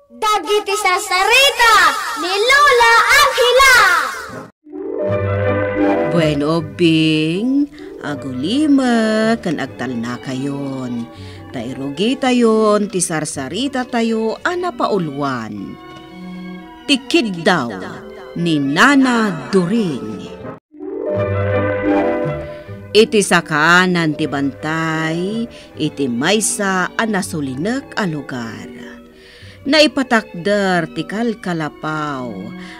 Dagiti sasarita ni Lola Angela. Bueno, Bing, agulima kan agtal na kayon. Tairogi tayon, ti sarsarita tayo, ana paulwan. Tikid daw ni Nana During. Iti sakanan ti bantay, iti maysa anasulinek a lugar. Naipatakder ti kalkalapaw,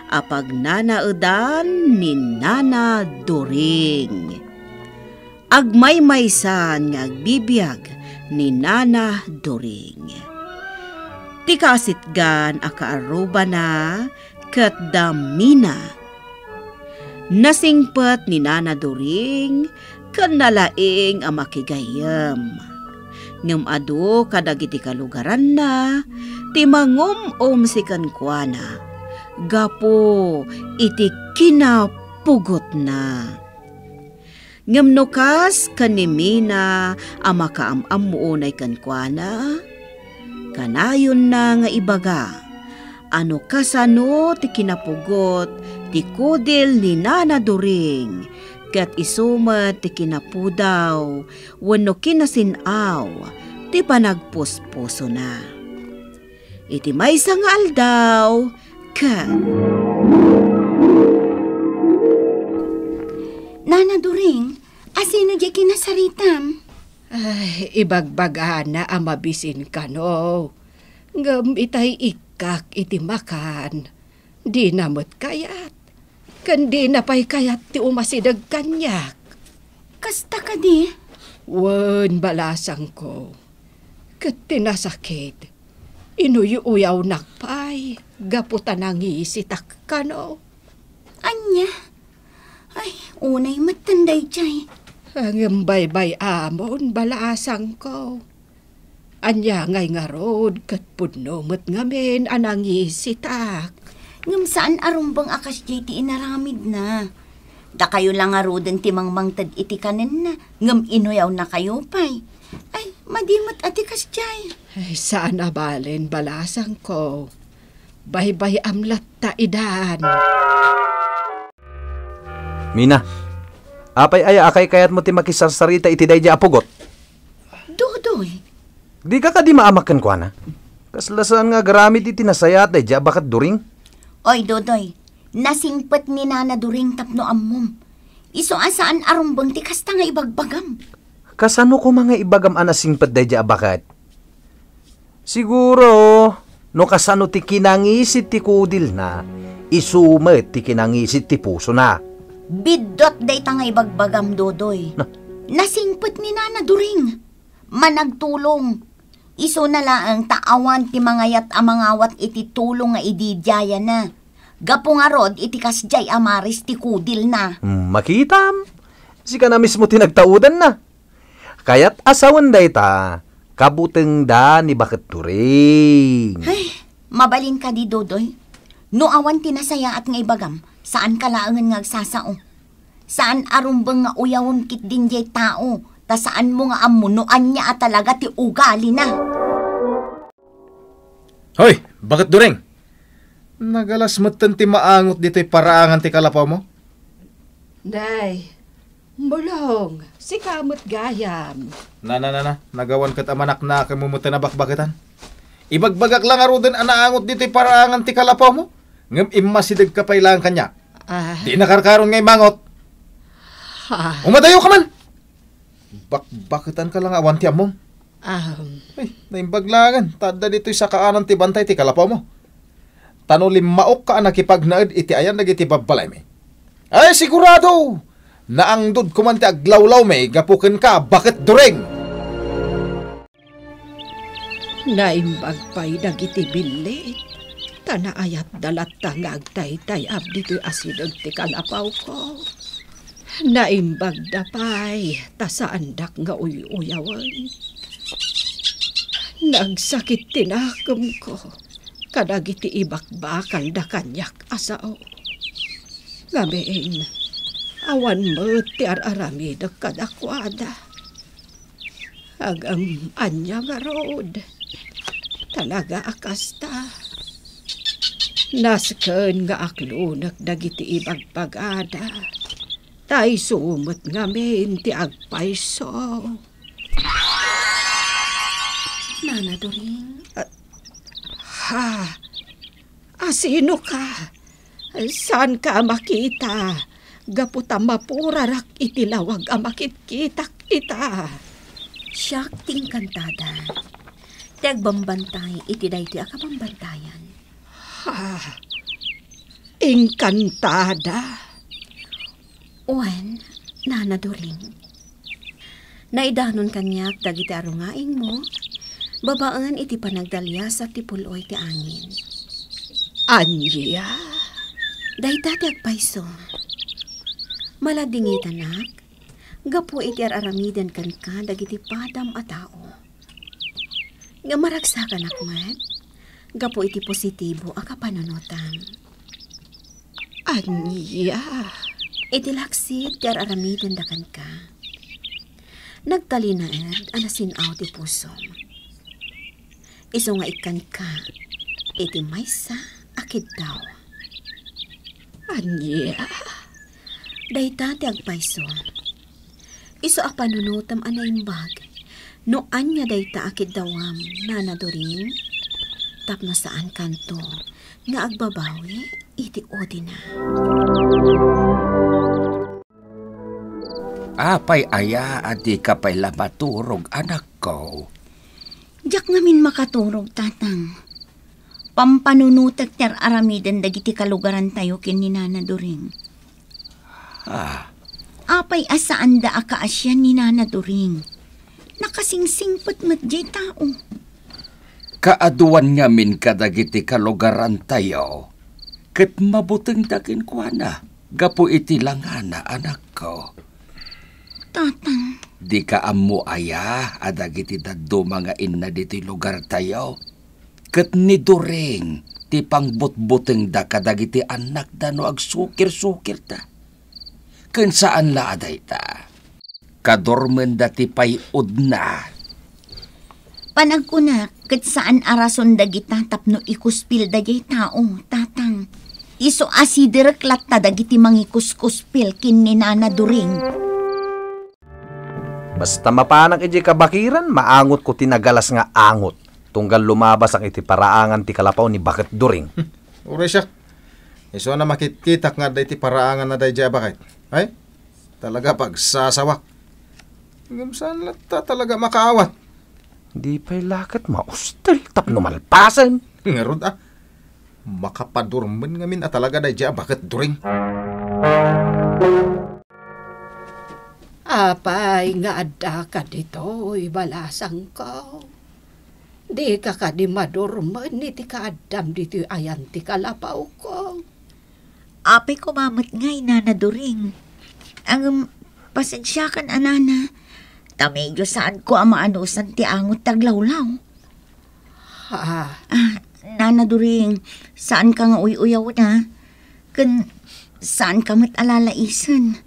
apag nanaedan ni Nana During. Agmaymaysan nga agbibiyag ni Nana During. Ti kasitgan a kaaruba na ket damina. Nasingpet ni Nana During ken nalaing a makigayem. Ngem adu kadagiti kalugaran na ti mangum si kenkwana. Gapo iti kinapugot na. Ngem nukas kanimina a makaamam-unay kenkwana. Kanayon na nga ibaga. Ano kasano ti kinapugot ti kudil ni Nana During. Kat isumat ti kinapudaw, wano kinasinaw, ti panagpuspuso na. Iti maysa nga aldaw, kat. Nana During, asino di kinasaritam? Ay, ibagbaga na amabisin ka no. Ngam itay ikak iti makan. Di namot kayat. Kandi na pa'y kayat ti umasidag kanyak. Kasta ka di? Wen balasang ko. Kat tinasakit. Inuyuyaw nakpay. Gaputan ang isitak ka no. Anya? Ay, unay matanday jay. Ang baybay amon balasang ko. Anya ngay nga rod kat pudno met ngamin anang isitak. Ngam saan arumbang akas jay ti inaramid na. Da kayo lang aroden ti mangmangtad iti kanen na. Ngam inuyaw na kayo pay. Ay, madimot ati kas jay. Ay, saan abalin balasang ko. Baybay amlat ta idan. Mina, apay ay akay kayat mo ti makisarsarita iti day di apugot? Dodoy. Di ka di maamakan kwa na? Kaslasan nga garamid iti nasayat day di abakat During? Oy, Dodoy, nasingpet ni Nana During tapno ammom. Iso asaan arumbang ti kasta nga ibagbagam. Kasano ko mga ibagam anasingpet day di abakat? Siguro, no kasano ti kinangisit ti kudil na, isumet ti kinangisit ti puso na. Bidot day ta nga ibagbagam, Dodoy. Nasingpet ni Nana During. Managtulong. Iso na laang taawan ti mangayat amangawat iti tulong nga ididya na. Gapo nga rod iti kasjay amaris ti kudil na. Makitam. Sika na mismo tinagtaudan na. Kaya't asawan day ta, kabuteng da ni Bakit During. Ay, mabalin ka di, Dodoy. No awan tinasaya at nga ibagam, saan ka laangan nga agsasao? Saan arumbang nga uyawon kit din jay tao? Ta saan mo nga amunuan niya at talaga ti ugali na? Hoy, Bakit During? Nagalas matan ti maangot dito'y paraangan ti kalapaw mo? Day, bulong, si kamot gayam. Nagawan kat amanak na kamumutan na bakbakitan. Ibagbagak lang arudan anaangot dito'y paraangan ti kalapaw mo? Ngam imasidag ka pa ilang kanya. Di nakarkaron ngay mangot. Umadayo ka man! Bakbakitan ka lang awan ti among. Ay, naimbaglangan. Tada dito'y sa kaanan ti bantay ti kalapaw mo. Tanulim maok ka nakipagnaed iti ayan nagiti babalay me. Ay, sigurado! Naangdod kuman ti aglawlaw me, gapukin ka, Bakit During? Naimbagpay dagiti bilit. Tanaayat dalat tangag tay abdi to'y asidog ti kalapaw ko. Naimbagdapay, tasaandak nga uyawan. Nagsakit tinakam ko. Kadagiti ibakbakal da kanyak asao. Ngamin, awan mo ti araramid kadakwada. Agam anya nga road. Talaga akasta. Nasken nga aklunak dagiti ibagbagada. Tay sumot ngamin ti agpayso. Nana Doring? Sino ka? Saan ka makita? Gaputa mapurarak itilawag a makitkitak ita. Siya ting kantada. Tagbambantay iti daytoy akabambantayan. Engkantada. Uwan, Nana Doring. Naidanon kanyak dagiti arungaing mo, babaan iti panagdalya sa tipuloy ti angin. Anya? Dayta ti agpayso. Maladingit anak, gapu iti aramiden kan ka dagiti padam a tao. Nga maragsakan akmat, gapu iti positibo a kapanunutan. Anya? Iti laksit ti aramiden dakan ka. Nagtalinaed anasinaw ti pusom. Iso nga ikan ka, iti maysa akid daw. Anya? Dayta ti agpayso. Iso a panunutam anaimbag. No anya dayta akid dawam, Nana Doring. Tapno saan kanto nga agbabawi iti odina. Apay aya adi ka pa'y maturog anak ko. Diyak ngamin makaturog, tatang. Pampanunutak ter aramiden dagiti kalugaran tayo kin ni Nana Doring. Apay asaan da akaasyan ni Nana Doring. Nakasingsingpet matjay tao. Kaaduan ngamin kadagiti kalugaran tayo. Ket mabuteng dakin kuana. Gapu iti langana anak ko. Tatang. Di ka ammo aya adagiti daddo mga inna diti lugar tayo. Ket ni Doring ti pangbutbuteng da kadagiti anak da no agsukir-sukir ta. Ken saan la aday ta? Kadormen dati payud na. Panagkunak, ket saan arason dagita tapno ikuspil dagay tao, tatang. Iso asidirklat ta dagiti mangikuskuspil kin ni Nana Doring. Basta mapanang iti kabakiran, maangot ko tinagalas nga angot. Tunggal lumabas ang iti paraangan ti kalapaw ni Bakit Doring. Ure siya. Iso na makitkitak nga da iti paraangan na day dya bakit. Ay? Talaga pagsasawak. Saan lata talaga makaawat? Di pa'y lakat maustel tapno malpasan. Ngarod makapadurmen ngamin at talaga day dya Bakit Doring. Apay nga adda ka dito, balasang ko. Di ka di madurman, iti ka adam dito ayan ti kalapaw ko. Apay ko mamot ngay, Nana Doring. Ang pasensyakan, anana. Tamedyo saan ko amaanusan ti angot taglawlaw. Nana Doring, saan ka nga uyaw na? Saan ka mat alalaisan?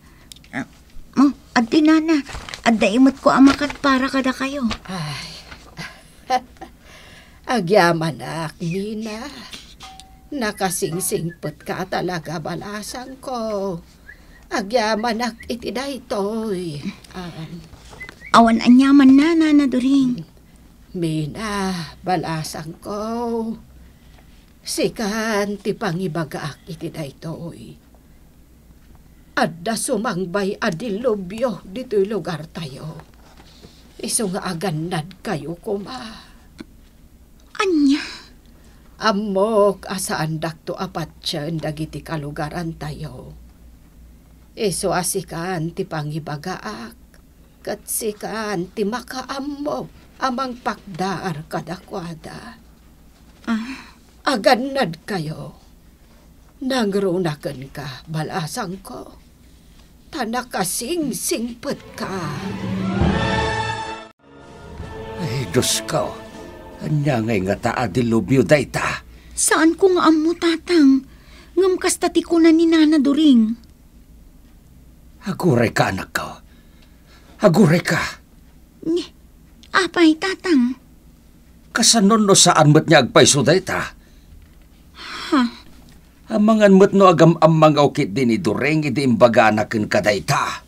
Addi Nana, adda imot ko amakat para kada kayo. Agyaman Nina. Nakasingsingpot ka talaga balasang ko. Agyaman iti daytoy. Awan anyaman na, Nana Doring. Mina, balasang ko. Sikan ti pangibagaak iti daytoy. Adda sumangbay adilubyo dito'y lugar tayo. Iso nga aganad kayo kuma. Anya? Amok asaan dakto apatsyan dagiti kalugaran tayo. Iso asikan ti pangibagaak. Katsikan ti makaamok amang pakdaar kadakwada. Aganad kayo. Nangrunakan ka, balasang ko. Tanakasing-singpet ka. Ay, Diyos ko. Anya ngay nga taadilubyo day ta. Saan ko nga amo, tatang? Ngam kastati ko na ni Nana Doring. Aguray ka, anak ko. Aguray ka. Apay, tatang. Kasanon no saan mo't niya agpayso day ta? Amangan mo't no agam ang mga ukit din ni During iti imbaga anakin kadayta.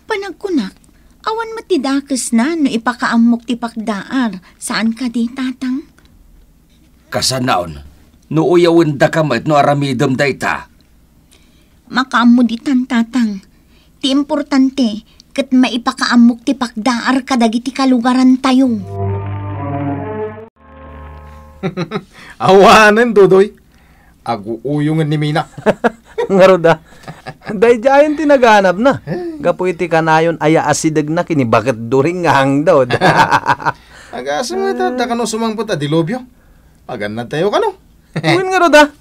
Panagkunak, awan matidakas na no ipakaamok ti pakdaar. Saan ka di, tatang? Kasanaon, no uyawin da kamat no aramidom dayta. Makaammo di tan, tatang. Ti importante, kat maipakaamok ti pakdaar kadagiti kalugaran tayo. Awanan, Dodoy. Aguuyungan ni Mina. Nga Roda. Day jayan tinaganap na. Gapu iti kanayon aya asidag na kini bakit during nga hangdaw. Agasa mo ito, da ka no sumangpot a dilobyo. Pagan na tayo ka no. Uwin nga Roda.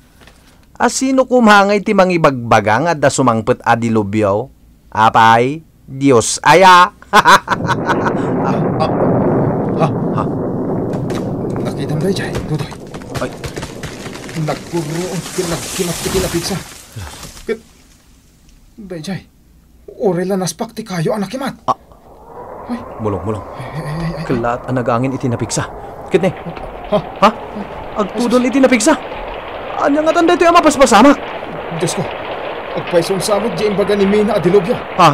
Asino kumhangay ti mangibagbagang at da sumangpot a dilubyaw? Apay, Diyos aya. Nakita mo day, Dodoy. Ay. Nagkuroon kinapsa. Dayjay, orela naspak ti kayo anak imat. Mulong. Kalat ang nagangin iti napigsa. Kit ne? Ha? Agtudon iti napigsa. Anya nga tanda ito yung mapaspasamak. Diyos ko, agpaisong samad di imbaga ni Mina adilobyo. Ha?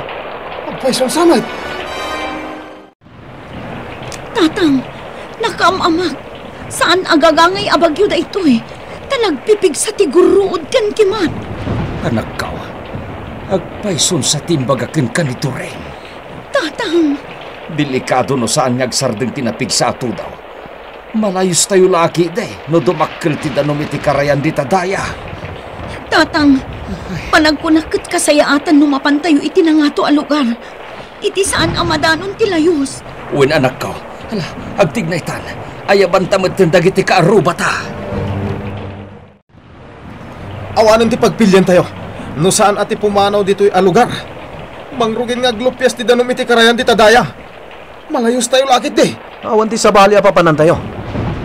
Agpaisong samad. Tatang, nakamamak. Saan agagangay abagyo da ito eh? Talagpipig sa tiguruod kan kimat. Anak ka, agpaisun sa timbagakin ka ni During. Tatang, Delikado no saan ngagsardeng tinapig sa ato daw. Malayos tayo laki de, no dumakkel ti danom iti karayan di tadaya. tatang, panagkunakit kasayaatan numapan tayo iti nangato a lugar. Iti saan amadanon ti layos. Uwin anak ko, hala, agtignay tan, ayaban tamad tindag iti kaaruba ta. Awanan ti pagpilyan tayo. No saan ati pumanaw dito'y alugar. Mangrugin nga glupyas ti danom iti karayan di tadaya. Malayos tayo lakit di. Awan ti sabali apapanan tayo.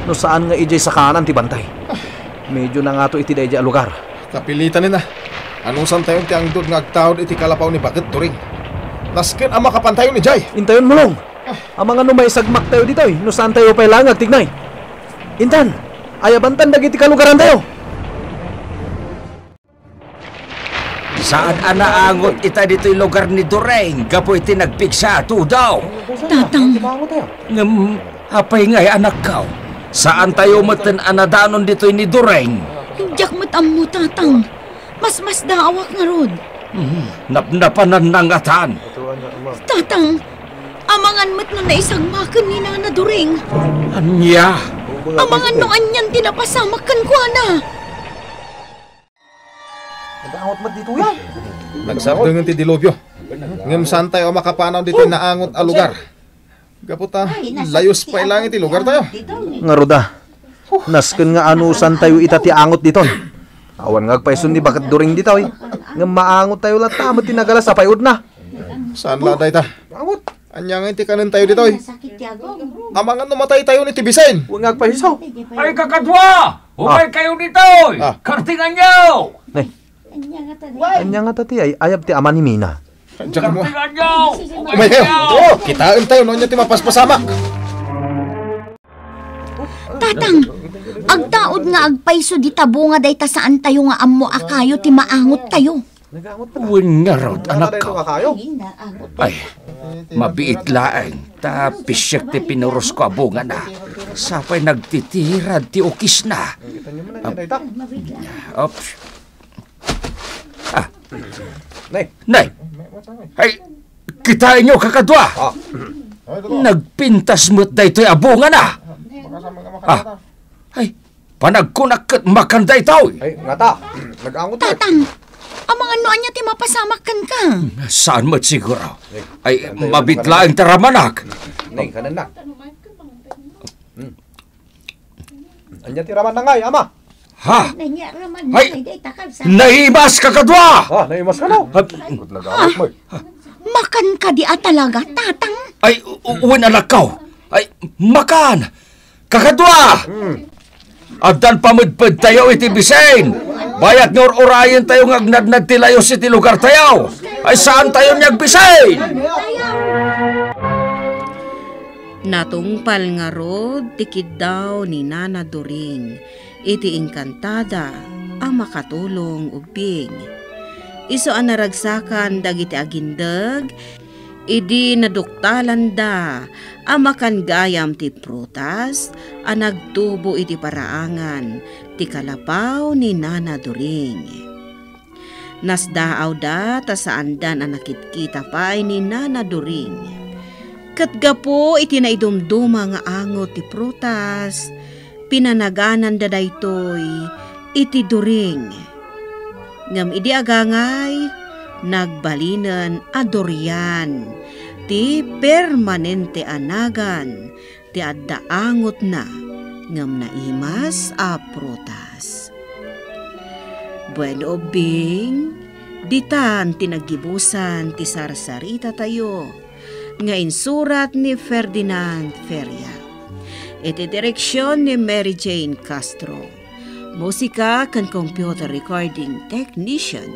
No saan nga ijay sa kanan ti bantay. Medyo na nga to iti dayjay lugar. Kapilitan nina. Anong san tayo ti angdod nga agtawad iti kalapaw ni Bakit During. Nasken ang makapantayo ni Jay. Intayon mo long. Ang mga numay sagmak tayo dito eh. No saan tayo pa'y langag tignay. Intan, ayabantan dagiti kalugaran tayo. Saan anaangot ita dito'y lugar ni During, gapo iti nagpigsa ato daw. Tatang, Apay ngay anak ka, saan tayo maten anadanon dito'y ni During? Diyak matam mo, tatang. Mas daawak nga rod. Napnapanan ng atan. Tatang, amangan mat no naisagmakan ni Nana During. Anya? Amangan no anyan tinapasamakan ko na. Nagsabdungan ti dilobyo. Ngem saan tayo makapanaw dito'y naangot a lugar. Gaputa, layos pa ilang iti lugar tayo. Nga Roda, nasken nga anusan tayo itati angot diton. Awan nga agpaisun ni Bakit During dito eh. Nga maangot tayo lang tamat tinagala sa payod na. Saan laday ta? Anya nga iti kanan tayo dito eh. Amangan numatay tayo ni Tibisain. Huwag nga agpaisaw. Ay kakadwa! Umay kayo dito! Kartingan nyo! Nay, anya nga tati ay ayab ti ama ni Mina. Diyan mo. Kartingan nyo! Umay kayo. Kitaan tayo no niya ti mapaspasamak. Tatang, agtaod nga agpaiso di tabo nga dayta saan tayo nga ammo akayo ti maangot tayo. Uwin nga raw, anak ka. Ay, mabiit laeng. Tapisyak ti pinuros ko abungan na. Sapay nagtitirad ti ukis na. Ops. Nay! Ay, kitain nyo kakadwa! Nagpintas mo't da ito'y abungan na! Ay, panagkunak makanday tao! Ay, nga ta. Nag-angot tayo. Tatang, amangan no anya ti mapasamakan ka. Saan mo't siguro? Ay, mabitla ang taramanak! Nay, kanan na. Anya ti raman na ngay, ama. Ha? Ay, naimas kakadwa! Naimas ka na. Makan ka di talaga, tatang. Ay, uwin anak ko! Ay, makan! Kakadwa! Adan pamudpad tayo iti bisain! Bayat nga orayan tayo ngagnadnad tilayos iti lugar tayo! Ay, saan tayo niyag bisain? Natungpal nga rod, tikid daw ni Nana During. Iti engkantada, ang makatulong ubing. Iso ang naragsakan dagiti agindag, idi naduktalan da ang makangayam ti prutas, ang nagtubo iti paraangan, ti kalapaw ni Nana During. Nasdaaw da ta saan dan ang nakitkita pa'y ni Nana During. Katgapo iti naidumduma nga angot ti prutas, pinanaganan da daytoy iti During. Ngam idi agangay, nagbalinan a durian, ti permanente anagan, ti addaangot na, ngam naimas a prutas. Bueno ubing, ditan tinagibusan ti sarsarita tayo, nga insurat ni Ferdinand Feria. Iti direksyon ni Mary Jane Castro. Musika kan computer recording technician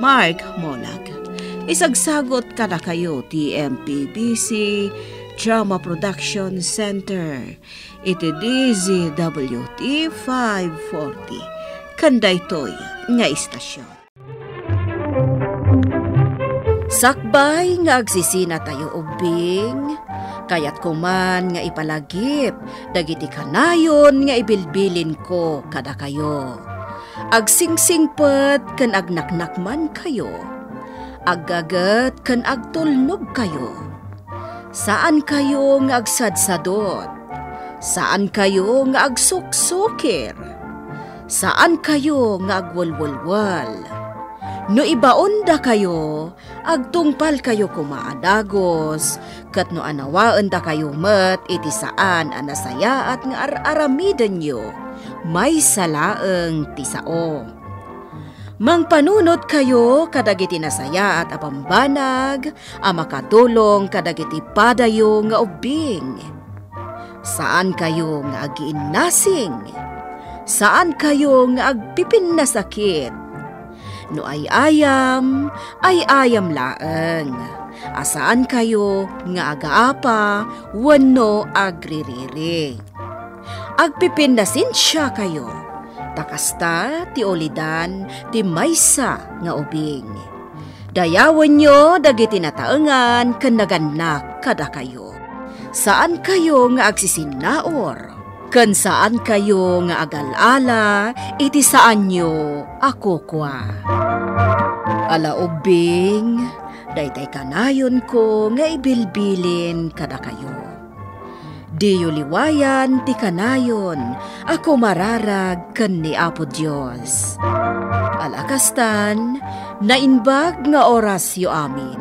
Mark Monag. Isagsagot kada kayo ti MPBC Drama Production Center. Iti DZWT 540. Kandaytoy nga istasyon. Sakbay nga agsisina tayo ubing, kayat kuman nga ipalagip, dagiti kanayon nga ibilbilin ko kada kayo. Agsingsingpet kan agnaknakman kayo, aggagat kan agtulnog kayo. Saan kayo nga agsadsadot? Saan kayo nga agsuksukir? Saan kayo nga agwalwalwal? No ibaon da kayo, agtungpal kayo kumaadagos, kat no anawaan da kayo met iti saan anasaya at nga aramidan nyo, may salaeng tisao. Mangpanunot kayo kadagiti nasaya at apambanag, makatulong kadagiti padayo nga ubing. Saan kayo nga agiinnasing? Saan kayo nga agpipin na sakit? No ay ayam laeng. Asaan kayo nga agaapa, wano agririri. Agpipindasin siya kayo. Takasta ti olidan ti maysa nga ubing. Dayawan nyo dagiti nataengan ken naganak kada kayo. Saan kayo nga agsisinaor? Ken saan kayo nga agalala, iti saan nyo ako kwa. Ala ubing, daytay kanayon ko nga ibilbilin kada kayo. Diyo liwayan ti kanayon, ako mararag ken ni Apo Diyos. Alakastan, nainbag nga oras yo amin.